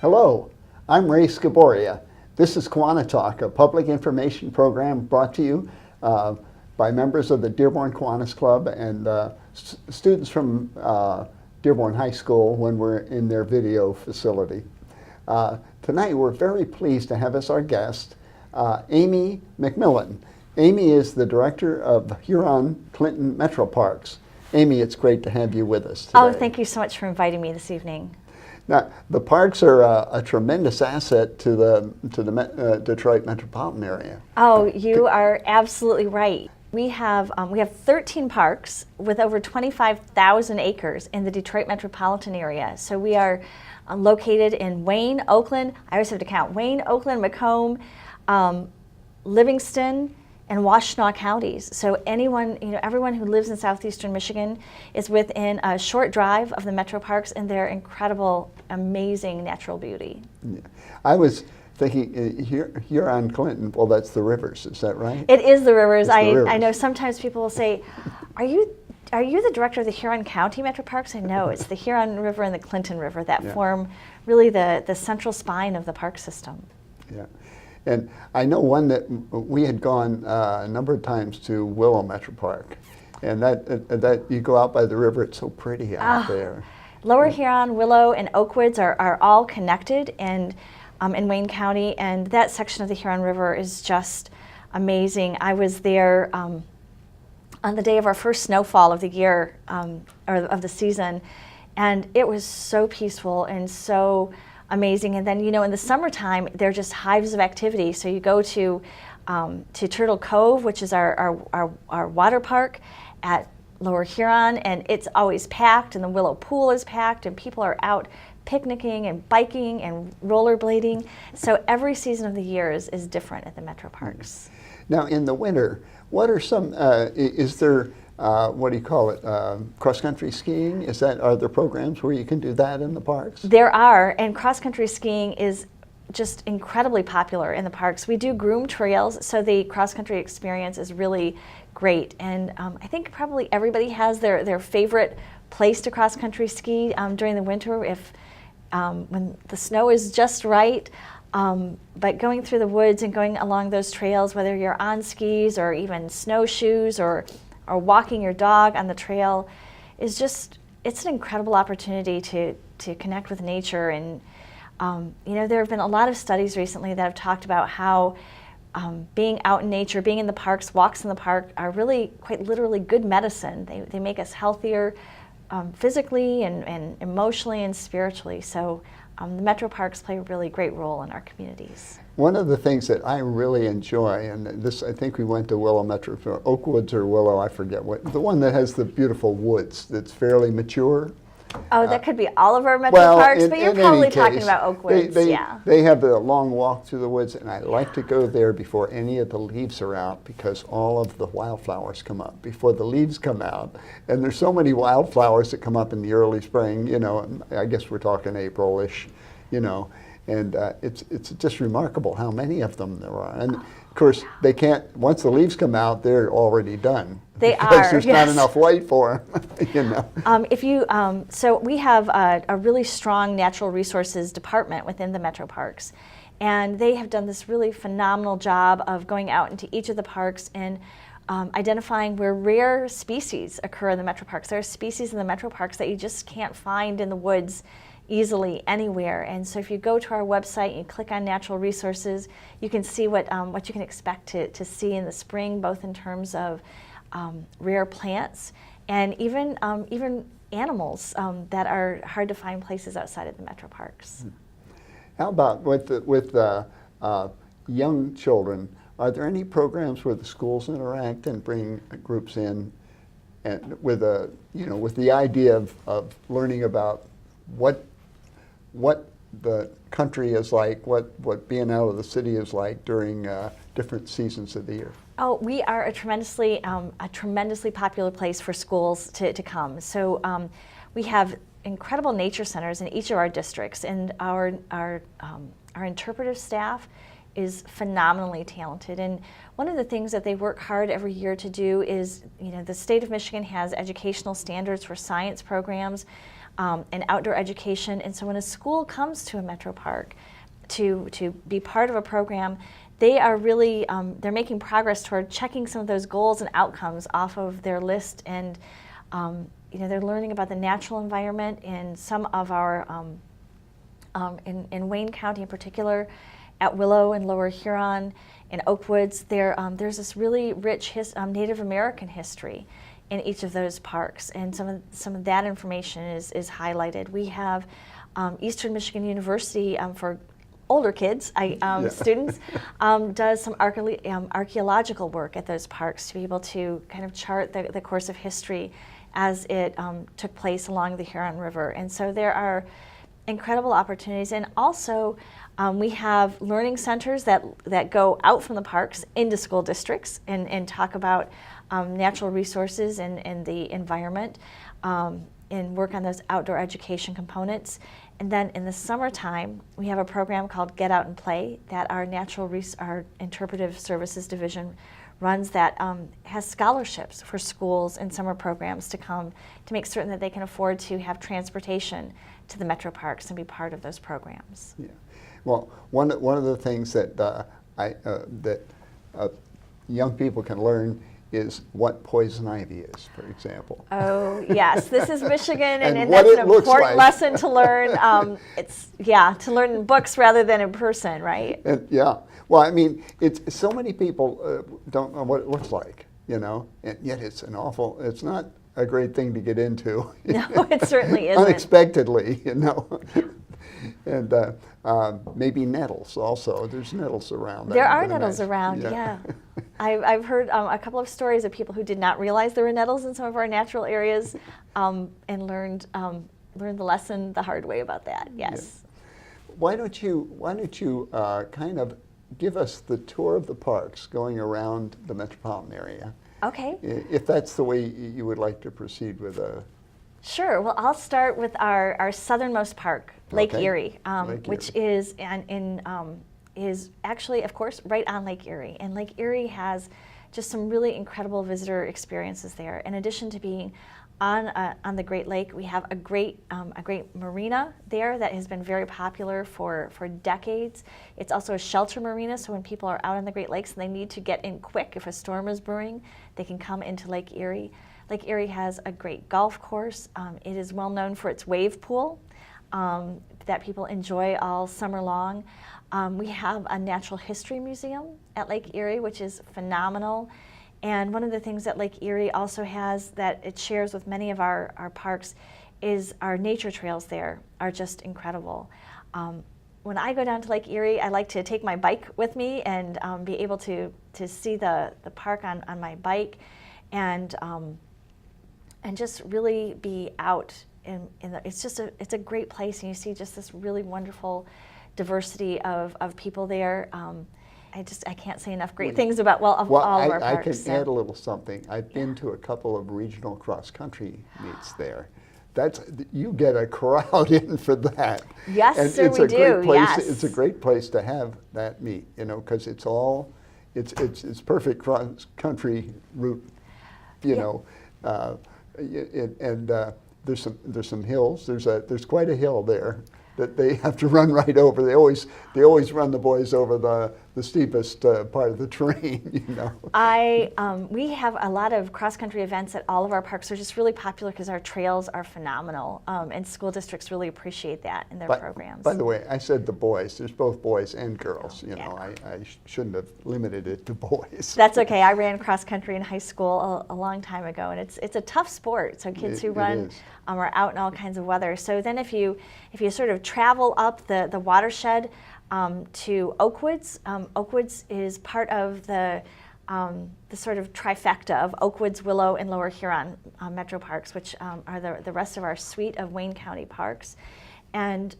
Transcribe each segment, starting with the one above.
Hello, I'm Ray Scaboria. This is KiwaniTalk, a public information program brought to you by members of the Dearborn Kiwanis Club and students from Dearborn High School when we're in their video facility. Tonight we're very pleased to have as our guest Amy McMillian. Amy is the director of Huron-Clinton Metroparks. Amy, it's great to have you with us today. Oh, thank you so much for inviting me this evening. Now, the parks are a tremendous asset to the Detroit metropolitan area. Oh, you are absolutely right. We have 13 parks with over 25,000 acres in the Detroit metropolitan area. So we are located in Wayne, Oakland. I always have to count Wayne, Oakland, Macomb, Livingston, and Washtenaw counties. So everyone who lives in southeastern Michigan is within a short drive of the metro parks and their incredible, amazing natural beauty. Yeah. I was thinking Huron-Clinton, well, that's the rivers, is that right? It is the rivers. Rivers. I know sometimes people will say, are you the director of the Huron County Metro Parks? I know, it's the Huron River and the Clinton River that form really the central spine of the park system. Yeah. And I know one that we had gone a number of times to Willow Metro Park, and that you go out by the river, it's so pretty out there. Lower Huron, Willow, and Oakwoods are all connected and in Wayne County, and that section of the Huron River is just amazing. I was there on the day of our first snowfall of the year, or of the season, and it was so peaceful and so amazing. And then, in the summertime, they're just hives of activity. So you go to Turtle Cove, which is our water park at Lower Huron, and it's always packed, and the Willow Pool is packed, and people are out picnicking and biking and rollerblading. So every season of the year is different at the Metro Parks. Now, in the winter, what are some, is there, what do you call it, cross-country skiing? Are there programs where you can do that in the parks? There are, and cross-country skiing is just incredibly popular in the parks. We do groomed trails, so the cross-country experience is really great. And I think probably everybody has their favorite place to cross-country ski during the winter when the snow is just right. But going through the woods and going along those trails, whether you're on skis or even snowshoes or walking your dog on the trail, it's an incredible opportunity to connect with nature. And there have been a lot of studies recently that have talked about how being out in nature, being in the parks, walks in the park are really quite literally good medicine. They make us healthier physically and emotionally and spiritually. So the Metro Parks play a really great role in our communities. One of the things that I really enjoy, and this, I think we went to Willow Metro, Oakwoods or Willow, I forget what, the one that has the beautiful woods that's fairly mature. Oh, that could be all of our Metro Parks, but you're probably talking about Oakwoods, yeah. They have the long walk through the woods, and I like to go there before any of the leaves are out because all of the wildflowers come up before the leaves come out. And there's so many wildflowers that come up in the early spring, I guess we're talking April-ish, and it's just remarkable how many of them there are. And of course, they can't, once the leaves come out, they're already done. They because are, there's not enough light for them, So we have a really strong natural resources department within the Metro Parks. And they have done this really phenomenal job of going out into each of the parks and identifying where rare species occur in the Metro Parks. There are species in the Metro Parks that you just can't find in the woods easily anywhere. And so if you go to our website and you click on natural resources, you can see what you can expect to see in the spring, both in terms of rare plants and even animals that are hard to find places outside of the Metro Parks. How about with young children? Are there any programs where the schools interact and bring groups in, and with the idea of learning about what the country is like, what being out of the city is like during different seasons of the year? Oh, we are a tremendously popular place for schools to come. So we have incredible nature centers in each of our districts, and our interpretive staff is phenomenally talented. And one of the things that they work hard every year to do is, the state of Michigan has educational standards for science programs. and outdoor education. And so when a school comes to a metro park to be part of a program, they are really, they're making progress toward checking some of those goals and outcomes off of their list. And they're learning about the natural environment in some of our, in Wayne County in particular, at Willow and Lower Huron, in Oakwoods, there's this really rich Native American history in each of those parks, and some of that information is highlighted. We have Eastern Michigan University for older kids, students, does some archaeological work at those parks to be able to kind of chart the course of history as it took place along the Huron River. And so there are incredible opportunities. And also we have learning centers that go out from the parks into school districts and talk about natural resources and the environment and work on those outdoor education components. And then in the summertime, we have a program called Get Out and Play that our our Interpretive Services Division runs that has scholarships for schools and summer programs to come to make certain that they can afford to have transportation to the metro parks and be part of those programs. Yeah. Well, one of the things that young people can learn is what poison ivy is, for example. Oh, yes. This is Michigan, and what that's an it looks important like. lesson to learn. To learn in books rather than in person, right? And, yeah. Well, I mean, it's so many people don't know what it looks like, and yet it's not a great thing to get into. No, it certainly isn't. Unexpectedly, And maybe nettles also. There's nettles around. There are nettles around, yeah. I've heard a couple of stories of people who did not realize there were nettles in some of our natural areas and learned the lesson the hard way about that, yes. Yeah. Why don't you kind of give us the tour of the parks going around the metropolitan area? Okay. If that's the way you would like to proceed with a... Sure. Well, I'll start with our southernmost park, Lake Erie, which is is actually, of course, right on Lake Erie. And Lake Erie has just some really incredible visitor experiences there. In addition to being on the Great Lake, we have a great marina there that has been very popular for decades. It's also a shelter marina, so when people are out on the Great Lakes and they need to get in quick, if a storm is brewing, they can come into Lake Erie. Lake Erie has a great golf course. It is well known for its wave pool that people enjoy all summer long. We have a natural history museum at Lake Erie, which is phenomenal. And one of the things that Lake Erie also has that it shares with many of our parks is our nature trails there are just incredible. When I go down to Lake Erie, I like to take my bike with me and be able to see the park on my bike and just really be out it's a great place, and you see just this really wonderful diversity of people there. I can't say enough great things about all of our parks. I can add a little something. I've been to a couple of regional cross-country meets there. You get a crowd in for that. Yes, and sir, it's we a great do. Place, yes. It's a great place to have that meet, because it's perfect cross-country route, there's some hills. There's quite a hill there that they have to run right over. They always run the boys over the steepest part of the terrain. We have a lot of cross-country events at all of our parks. They're just really popular because our trails are phenomenal, and school districts really appreciate that in their programs. By the way, I said the boys. There's both boys and girls. I shouldn't have limited it to boys. That's okay. I ran cross-country in high school a long time ago, and it's a tough sport. So kids who run are out in all kinds of weather. So then if you sort of travel up the watershed to Oakwoods. Oakwoods is part of the sort of trifecta of Oakwoods, Willow, and Lower Huron metro parks, which are the rest of our suite of Wayne County parks. And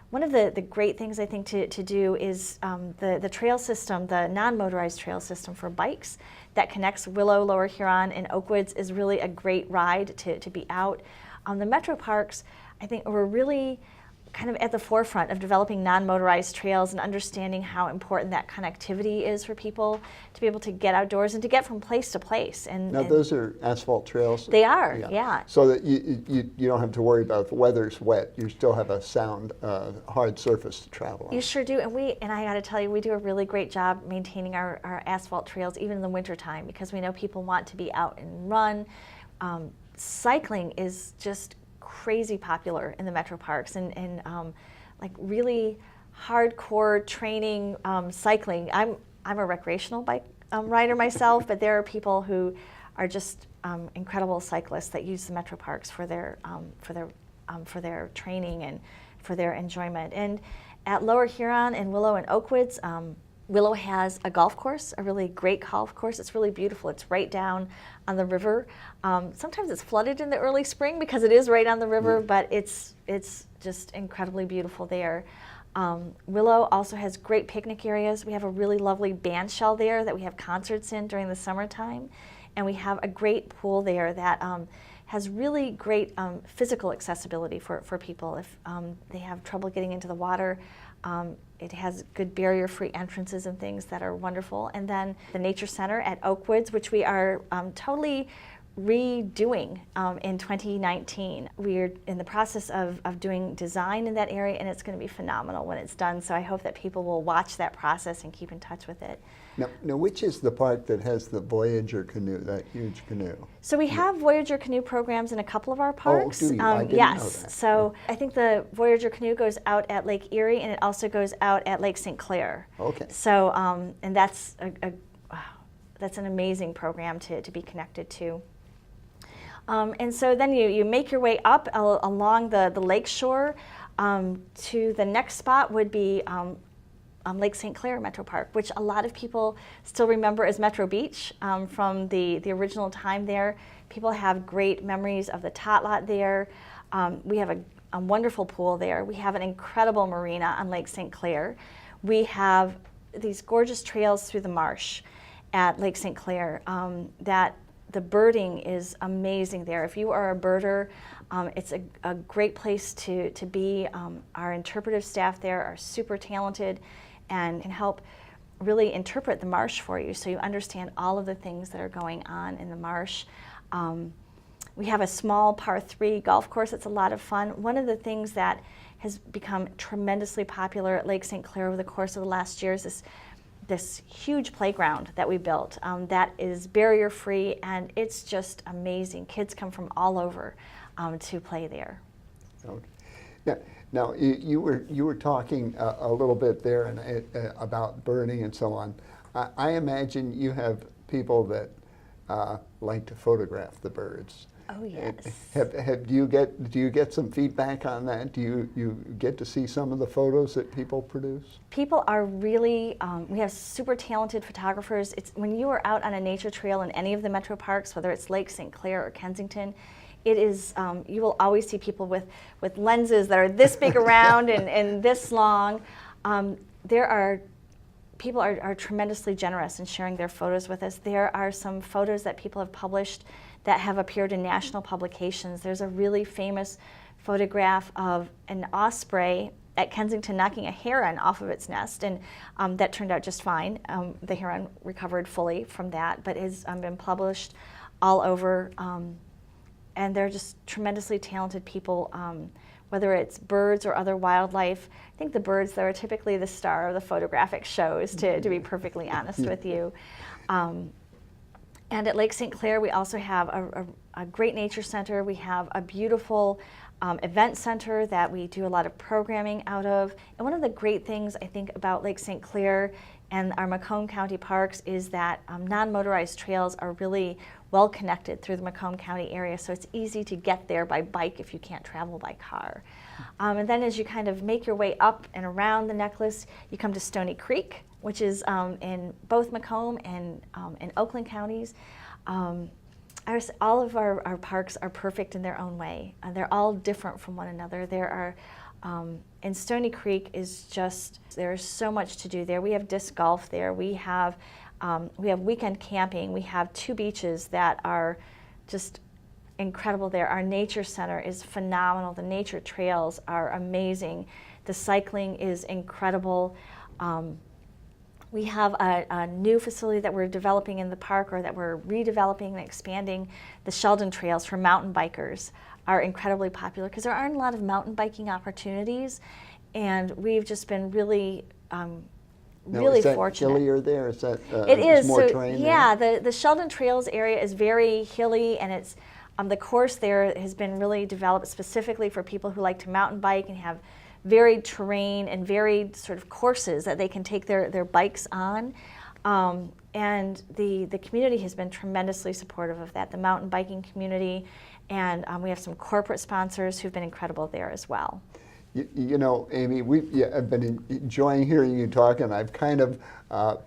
one of the great things I think to do is the trail system, the non-motorized trail system for bikes that connects Willow, Lower Huron, and Oakwoods is really a great ride to be out. The metro parks, I think, we're really kind of at the forefront of developing non-motorized trails and understanding how important that connectivity is for people to be able to get outdoors and to get from place to place. Now those are asphalt trails? They are, yeah. So that you don't have to worry about if the weather's wet, you still have a sound, hard surface to travel on. You sure do, and I got to tell you, we do a really great job maintaining our asphalt trails even in the wintertime, because we know people want to be out and run. Cycling is just crazy popular in the Metroparks, and like really hardcore training cycling. I'm a recreational bike rider myself, but there are people who are just incredible cyclists that use the Metroparks for their training and for their enjoyment. And at Lower Huron and Willow and Oakwoods, Willow has a golf course, a really great golf course. It's really beautiful. It's right down on the river. Sometimes it's flooded in the early spring because it is right on the river, but it's just incredibly beautiful there. Willow also has great picnic areas. We have a really lovely band shell there that we have concerts in during the summertime. And we have a great pool there that has really great physical accessibility for people if they have trouble getting into the water. It has good barrier-free entrances and things that are wonderful. And then the Nature Center at Oakwoods, which we are totally redoing in 2019. We're in the process of doing design in that area, and it's going to be phenomenal when it's done. So I hope that people will watch that process and keep in touch with it. Now, which is the park that has the Voyager canoe, that huge canoe? So we have Voyager canoe programs in a couple of our parks. Oh, do you? I didn't yes. know that. So I think the Voyager canoe goes out at Lake Erie, and it also goes out at Lake St. Clair. Okay. So and that's that's an amazing program to be connected to. And so then you make your way up along the lake shore to the next spot would be Lake St. Clair Metro Park, which a lot of people still remember as Metro Beach from the original time there. People have great memories of the tot lot there. We have a wonderful pool there. We have an incredible marina on Lake St. Clair. We have these gorgeous trails through the marsh at Lake St. Clair that the birding is amazing there. If you are a birder, it's a great place to be. Our interpretive staff there are super talented and can help really interpret the marsh for you so you understand all of the things that are going on in the marsh. We have a small par 3 golf course that's a lot of fun. One of the things that has become tremendously popular at Lake St. Clair over the course of the last year is this huge playground that we built that is barrier-free, and it's just amazing. Kids come from all over to play there. Okay. Now you were talking a little bit there about birding and so on. I imagine you have people that like to photograph the birds. Oh yes. Do you get some feedback on that? Do you get to see some of the photos that people produce? People are really, we have super talented photographers. It's when you are out on a nature trail in any of the metro parks, whether it's Lake St. Clair or Kensington, it is, you will always see people with lenses that are this big around and this long. People are tremendously generous in sharing their photos with us. There are some photos that people have published that have appeared in national publications. There's a really famous photograph of an osprey at Kensington knocking a heron off of its nest, and that turned out just fine. The heron recovered fully from that, but has been published all over, and they're just tremendously talented people, whether it's birds or other wildlife. I think the birds, they're typically the star of the photographic shows, to be perfectly honest with you. And at Lake St. Clair, we also have a great nature center. We have a beautiful event center that we do a lot of programming out of. And one of the great things I think about Lake St. Clair and our Macomb County parks is that non-motorized trails are really well connected through the Macomb County area, so it's easy to get there by bike if you can't travel by car. And then as you kind of make your way up and around the necklace, you come to Stony Creek, which is in both Macomb and in Oakland counties. All of our parks are perfect in their own way. They're all different from one another. There are, and Stony Creek is just, there's so much to do there. We have disc golf there. We have weekend camping. We have 2 beaches that are just incredible there. Our nature center is phenomenal. The nature trails are amazing. The cycling is incredible. We have a new facility that we're developing in the park, or that we're redeveloping and expanding. The Sheldon Trails for mountain bikers are incredibly popular because there aren't a lot of mountain biking opportunities, and we've just been really really is that fortunate. hillier there? Is that It is. more So, terrain yeah, there? the Sheldon Trails area is very hilly, and it's the course there has been really developed specifically for people who like to mountain bike and have varied terrain and varied sort of courses that they can take their bikes on. And the community has been tremendously supportive of that, the mountain biking community, and we have some corporate sponsors who've been incredible there as well. You know, Amy, I've been enjoying hearing you talk, and I've kind of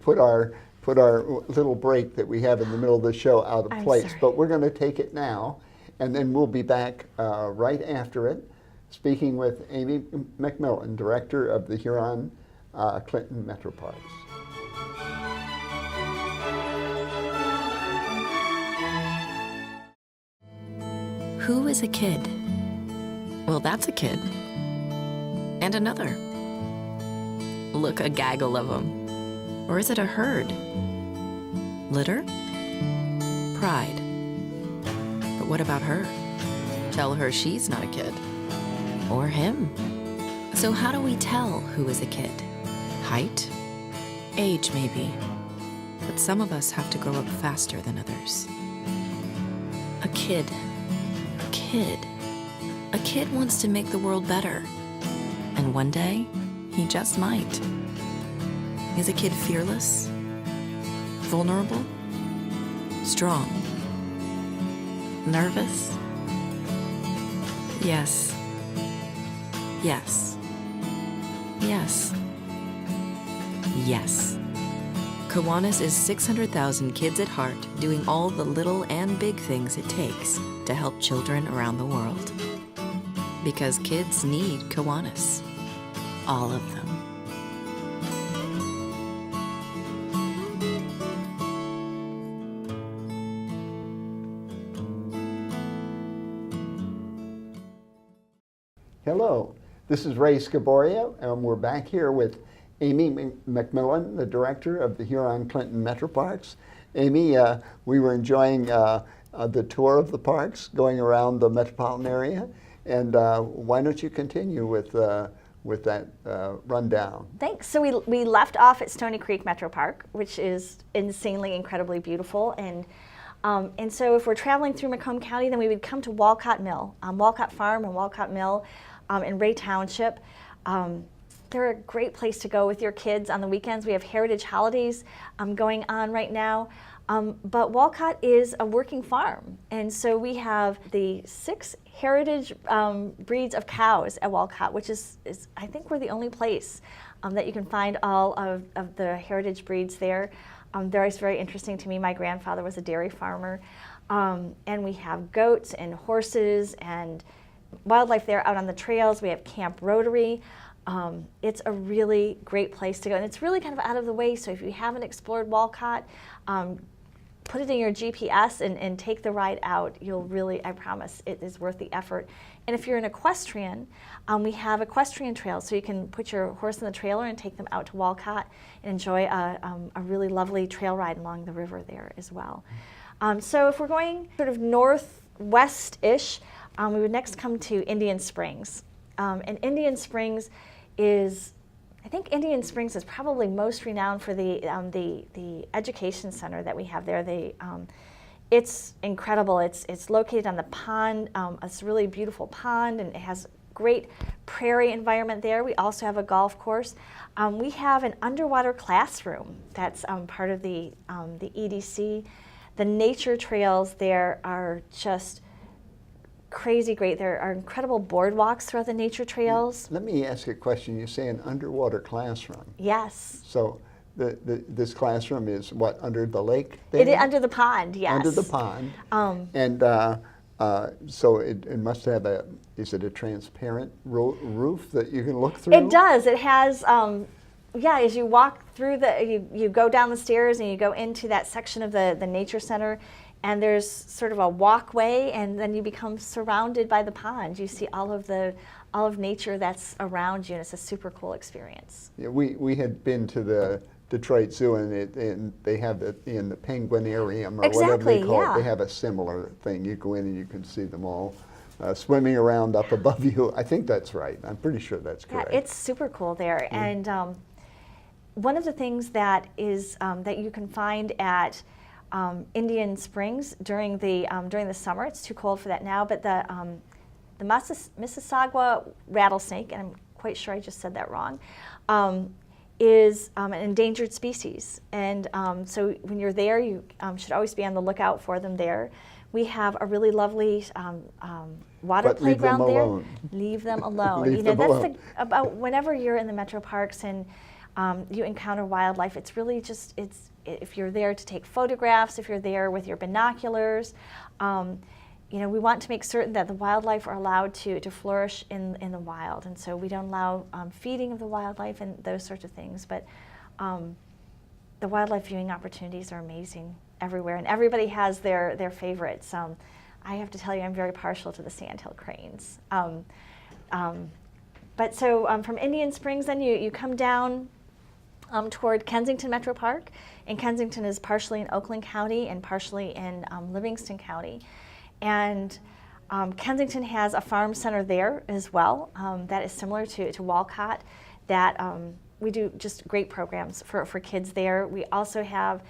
put our little break that we have in the middle of the show out of place. Sorry. But we're going to take it now, and then we'll be back right after it, speaking with Amy McMillian, Director of the Huron-Clinton Metroparks. Who is a kid? Well, that's a kid. And another. Look, a gaggle of them. Or is it a herd? Litter? Pride. But what about her? Tell her she's not a kid. Or him. So how do we tell who is a kid? Height? Age, maybe. But some of us have to grow up faster than others. A kid. A kid. A kid wants to make the world better. And one day, he just might. Is a kid fearless? Vulnerable? Strong? Nervous? Yes. Yes. Yes. Yes. Kiwanis is 600,000 kids at heart doing all the little and big things it takes to help children around the world. Because kids need Kiwanis. All of them. Hello, this is Ray Scaboria, and we're back here with Amy McMillian, the Director of the Huron-Clinton Metroparks. Amy, we were enjoying the tour of the parks, going around the metropolitan area, and why don't you continue with that rundown? Thanks. So we left off at Stony Creek Metro Park, which is insanely, incredibly beautiful. And so if we're traveling through Macomb County, then we would come to Walcott Mill, Walcott Farm and Walcott Mill in Ray Township. They're a great place to go with your kids on the weekends. We have heritage holidays going on right now. But Walcott is a working farm. And so we have the 6 heritage breeds of cows at Walcott, which is I think we're the only place that you can find all of the heritage breeds there. They're always very interesting to me. My grandfather was a dairy farmer. And we have goats and horses and wildlife there out on the trails. We have Camp Rotary. It's a really great place to go. And it's really kind of out of the way. So if you haven't explored Walcott, put it in your GPS and take the ride out. You'll really, I promise, it is worth the effort. And if you're an equestrian, we have equestrian trails, so you can put your horse in the trailer and take them out to Walcott and enjoy a really lovely trail ride along the river there as well. So if we're going sort of northwest-ish, we would next come to Indian Springs. And Indian Springs is, I think Indian Springs is probably most renowned for the education center that we have there. It's incredible. It's located on the pond. It's a really beautiful pond, and it has great prairie environment there. We also have a golf course. We have an underwater classroom that's part of the EDC. The nature trails there are just crazy great. There are incredible boardwalks throughout the nature trails. Let me ask a question. You say an underwater classroom. Yes. So this classroom is what, under the lake there? It is under the pond, yes. Under the pond. And so it must have is it a transparent roof that you can look through? It does. It has, as you walk through you go down the stairs and you go into that section of the nature center, and there's sort of a walkway, and then you become surrounded by the pond. You see all of nature that's around you, and it's a super cool experience. Yeah, we had been to the Detroit Zoo, and they have it in the penguinarium, or whatever they Exactly, call yeah. it. They have a similar thing. You go in and you can see them all swimming around up above you. I think that's right. I'm pretty sure that's correct. Yeah, it's super cool there. And one of the things that is that you can find at Indian Springs during the summer, it's too cold for that now, but the Mississauga rattlesnake, and I'm quite sure I just said that wrong, is an endangered species. And so when you're there, you should always be on the lookout for them there. We have a really lovely water But leave them playground there. alone. Leave them alone. Leave You know, them that's alone. about whenever you're in the Metroparks and you encounter wildlife, it's really just, if you're there to take photographs, if you're there with your binoculars, you know, we want to make certain that the wildlife are allowed to flourish in the wild. And so we don't allow feeding of the wildlife and those sorts of things. But the wildlife viewing opportunities are amazing everywhere, and everybody has their favorites. I have to tell you, I'm very partial to the sandhill cranes. But so from Indian Springs, then you come down toward Kensington Metropark, and Kensington is partially in Oakland County and partially in Livingston County. And Kensington has a farm center there as well that is similar to Walcott, that we do just great programs for kids there. We also have,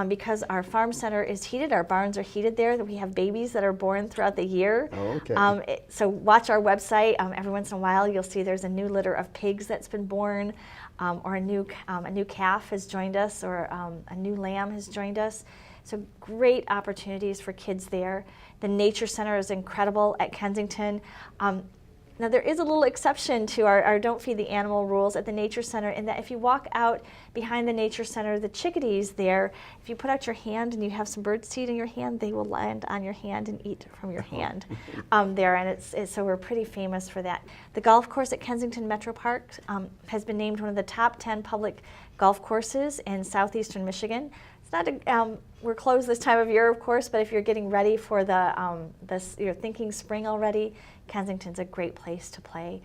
because our farm center is heated, our barns are heated there, that we have babies that are born throughout the year. Oh, okay. So watch our website. Every once in a while you'll see there's a new litter of pigs that's been born, or a new calf has joined us, or a new lamb has joined us. So great opportunities for kids there. The Nature Center is incredible at Kensington. Now there is a little exception to our Don't Feed the Animal rules at the Nature Center, in that if you walk out behind the Nature Center, the chickadees there, if you put out your hand and you have some bird seed in your hand, they will land on your hand and eat from your hand there, and so we're pretty famous for that. The golf course at Kensington Metroparks has been named one of the top 10 public golf courses in southeastern Michigan. We're closed this time of year, of course, but if you're getting ready for you're thinking spring already, Kensington's a great place to play.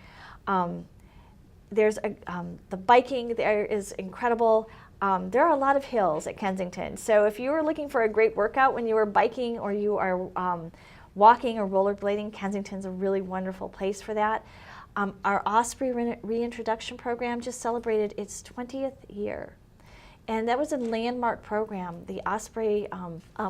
There's the biking there is incredible. There are a lot of hills at Kensington, so if you were looking for a great workout when you were biking or you are walking or rollerblading, Kensington's a really wonderful place for that. Our Osprey reintroduction program just celebrated its 20th year. And that was a landmark program. The osprey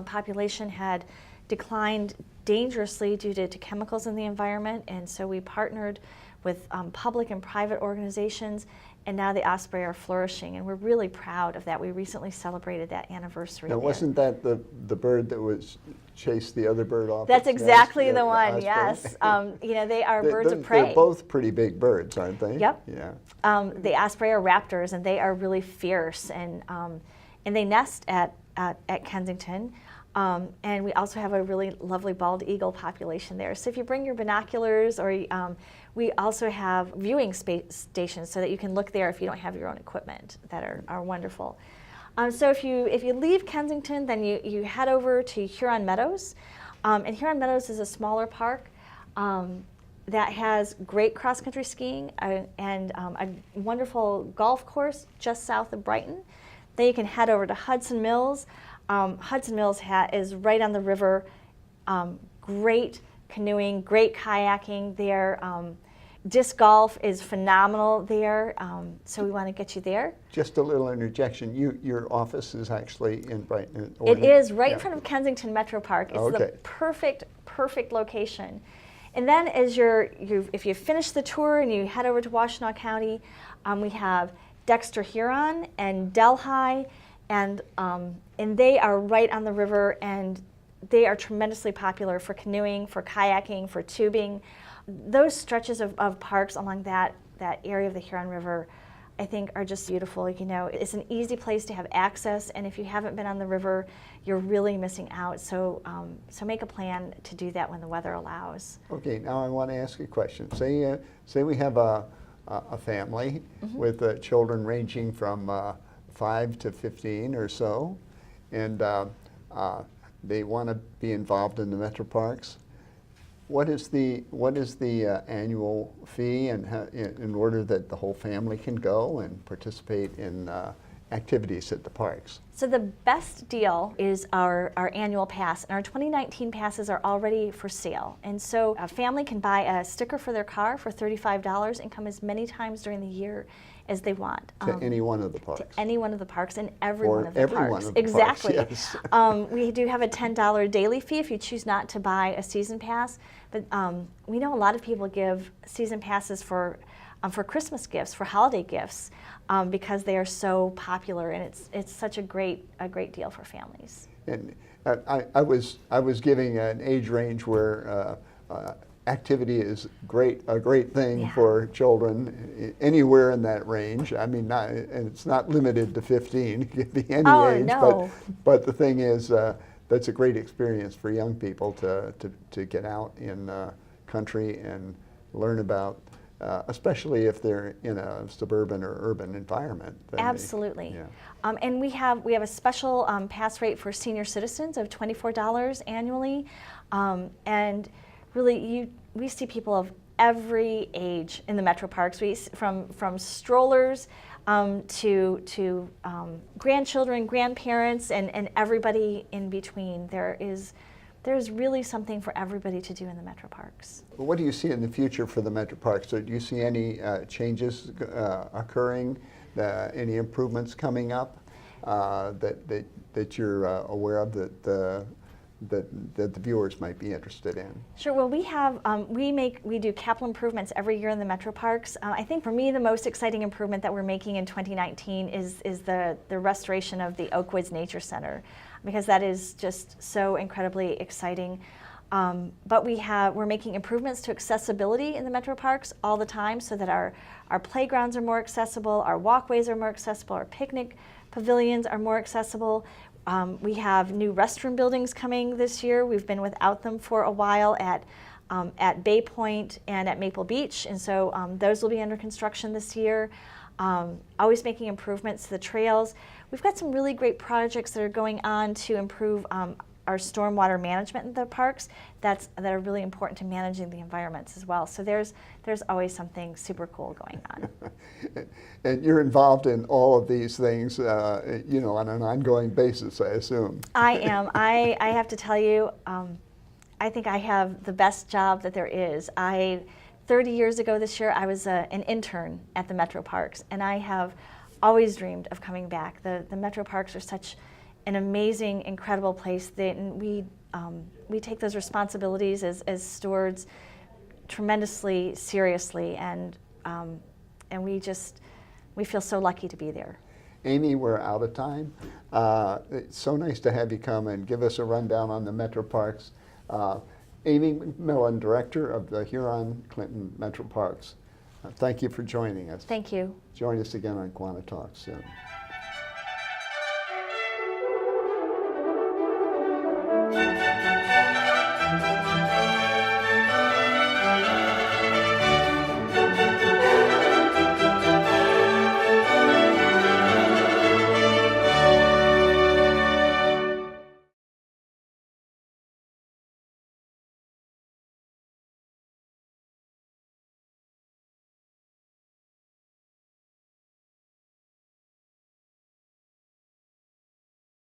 population had declined dangerously due to chemicals in the environment, and so we partnered with public and private organizations, and now the osprey are flourishing, and we're really proud of that. We recently celebrated that anniversary. Now, there. wasn't that the bird that chased the other bird off? That's its exactly nest? the one, osprey? yes. You know, they are birds of prey. They're both pretty big birds, aren't they? Yep. Yeah. The osprey are raptors, and they are really fierce, and they nest at Kensington. And we also have a really lovely bald eagle population there. So if you bring your binoculars, or we also have viewing stations so that you can look there if you don't have your own equipment, that are wonderful. So if you leave Kensington, then you head over to Huron Meadows. And Huron Meadows is a smaller park that has great cross-country skiing and a wonderful golf course just south of Brighton. Then you can head over to Hudson Mills. Hudson Mills is right on the river. Great canoeing, great kayaking there. Disc golf is phenomenal there, so we want to get you there. Just a little interjection. Your office is actually in Brighton. It is right in front of Kensington Metropark. It's Okay. the perfect location. And then as if you finish the tour and you head over to Washtenaw County, we have Dexter Huron and Delhi, and they are right on the river, and they are tremendously popular for canoeing, for kayaking, for tubing. Those stretches of parks along that area of the Huron River, I think, are just beautiful. You know, it's an easy place to have access, and if you haven't been on the river, you're really missing out. So make a plan to do that when the weather allows. Okay, now I want to ask a question. Say we have a family with children ranging from 5 to 15 or so, and they want to be involved in the Metroparks. What is the annual fee, and how, in order that the whole family can go and participate in activities at the parks? So the best deal is our annual pass, and our 2019 passes are already for sale. And so a family can buy a sticker for their car for $35 and come as many times during the year as they want. To any one of the parks? To any one of the parks and every Or one of the every parks. one of the Exactly. parks, yes. We do have a $10 daily fee if you choose not to buy a season pass. But we know a lot of people give season passes for Christmas gifts, for holiday gifts, because they are so popular, and it's such a great deal for families. And I was giving an age range where activity is a great thing Yeah. for children anywhere in that range. I mean, and it's not limited to 15. It could be any Oh, age. no. But the thing is, that's a great experience for young people to get out in country and learn about. Especially if they're in a suburban or urban environment. Absolutely. Yeah. And we have a special pass rate for senior citizens of $24 annually. And really, we see people of every age in the Metroparks. From strollers to grandchildren, grandparents, and everybody in between. There's really something for everybody to do in the Metroparks. Well, what do you see in the future for the Metroparks? So do you see any changes occurring, any improvements coming up that you're aware of that the viewers might be interested in? Sure. Well, we do capital improvements every year in the Metroparks. I think for me the most exciting improvement that we're making in 2019 is the restoration of the Oakwoods Nature Center, because that is just so incredibly exciting. But we're making improvements to accessibility in the Metroparks all the time, so that our playgrounds are more accessible, our walkways are more accessible, our picnic pavilions are more accessible. We have new restroom buildings coming this year. We've been without them for a while at Bay Point and at Maple Beach, and so those will be under construction this year. Always making improvements to the trails. We've got some really great projects that are going on to improve our stormwater management in the parks that are really important to managing the environments as well. So there's always something super cool going on. And you're involved in all of these things, on an ongoing basis, I assume. I am. I have to tell you, I think I have the best job that there is. 30 years ago this year, I was an intern at the Metroparks, and I have always dreamed of coming back. The Metroparks are such an amazing, incredible place. We take those responsibilities as stewards tremendously seriously, and we feel so lucky to be there. Amy, we're out of time. It's so nice to have you come and give us a rundown on the Metroparks. Amy McMillian, Director of the Huron-Clinton Metroparks. Thank you for joining us. Thank you. Join us again on KiwaniTalk soon.